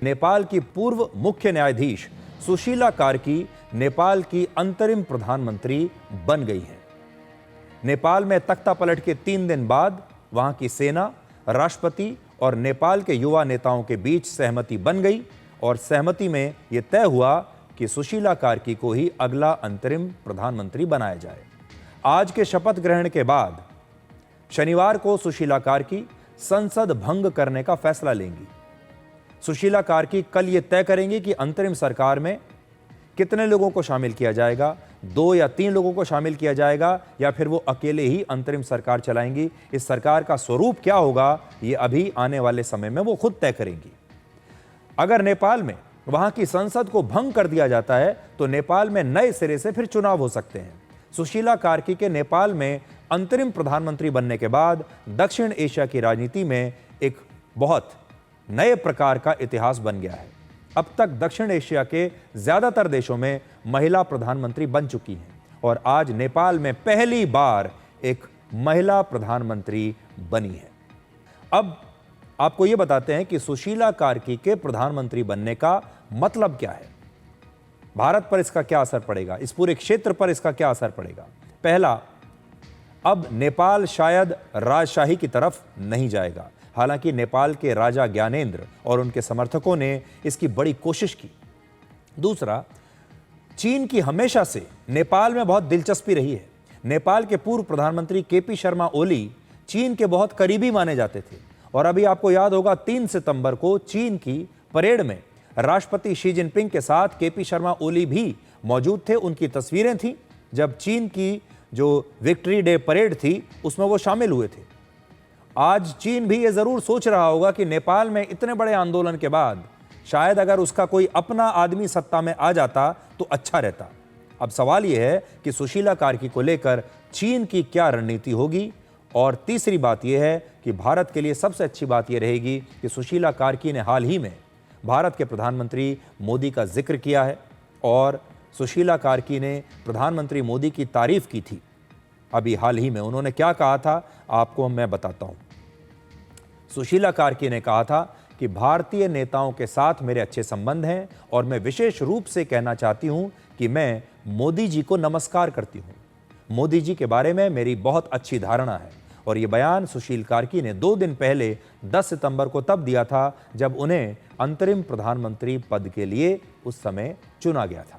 नेपाल की पूर्व मुख्य न्यायाधीश सुशीला कार्की नेपाल की अंतरिम प्रधानमंत्री बन गई हैं। नेपाल में तख्ता पलट के 3 दिन बाद वहां की सेना, राष्ट्रपति और नेपाल के युवा नेताओं के बीच सहमति बन गई और सहमति में यह तय हुआ कि सुशीला कार्की को ही अगला अंतरिम प्रधानमंत्री बनाया जाए। आज के शपथ ग्रहण के बाद शनिवार को सुशीला कार्की संसद भंग करने का फैसला लेंगी। सुशीला कार्की कल यह तय करेंगी कि अंतरिम सरकार में कितने लोगों को शामिल किया जाएगा, 2 या 3 लोगों को शामिल किया जाएगा या फिर वो अकेले ही अंतरिम सरकार चलाएंगी। इस सरकार का स्वरूप क्या होगा, ये अभी आने वाले समय में वो खुद तय करेंगी। अगर नेपाल में वहां की संसद को भंग कर दिया जाता है तो नेपाल में नए सिरे से फिर चुनाव हो सकते हैं। सुशीला कार्की के नेपाल में अंतरिम प्रधानमंत्री बनने के बाद दक्षिण एशिया की राजनीति में एक बहुत नए प्रकार का इतिहास बन गया है। अब तक दक्षिण एशिया के ज्यादातर देशों में महिला प्रधानमंत्री बन चुकी हैं और आज नेपाल में पहली बार एक महिला प्रधानमंत्री बनी है। अब आपको यह बताते हैं कि सुशीला कार्की के प्रधानमंत्री बनने का मतलब क्या है, भारत पर इसका क्या असर पड़ेगा, इस पूरे क्षेत्र पर इसका क्या असर पड़ेगा। पहला, अब नेपाल शायद राजशाही की तरफ नहीं जाएगा। हालांकि नेपाल के राजा ज्ञानेंद्र और उनके समर्थकों ने इसकी बड़ी कोशिश की। दूसरा, चीन की हमेशा से नेपाल में बहुत दिलचस्पी रही है। नेपाल के पूर्व प्रधानमंत्री केपी शर्मा ओली चीन के बहुत करीबी माने जाते थे और अभी आपको याद होगा 3 सितंबर को चीन की परेड में राष्ट्रपति शी जिनपिंग के साथ केपी शर्मा ओली भी मौजूद थे। उनकी तस्वीरें थीं जब चीन की जो विक्ट्री डे परेड थी उसमें वो शामिल हुए थे। आज चीन भी ये जरूर सोच रहा होगा कि नेपाल में इतने बड़े आंदोलन के बाद शायद अगर उसका कोई अपना आदमी सत्ता में आ जाता तो अच्छा रहता। अब सवाल यह है कि सुशीला कार्की को लेकर चीन की क्या रणनीति होगी। और तीसरी बात यह है कि भारत के लिए सबसे अच्छी बात यह रहेगी कि सुशीला कार्की ने हाल ही में भारत के प्रधानमंत्री मोदी का जिक्र किया है और सुशीला कार्की ने प्रधानमंत्री मोदी की तारीफ की थी। अभी हाल ही में उन्होंने क्या कहा था आपको मैं बताता हूं। सुशीला कार्की ने कहा था कि भारतीय नेताओं के साथ मेरे अच्छे संबंध हैं और मैं विशेष रूप से कहना चाहती हूं कि मैं मोदी जी को नमस्कार करती हूं। मोदी जी के बारे में मेरी बहुत अच्छी धारणा है। और यह बयान सुशील कार्की ने 2 दिन पहले 10 सितंबर को तब दिया था जब उन्हें अंतरिम प्रधानमंत्री पद के लिए उस समय चुना गया था।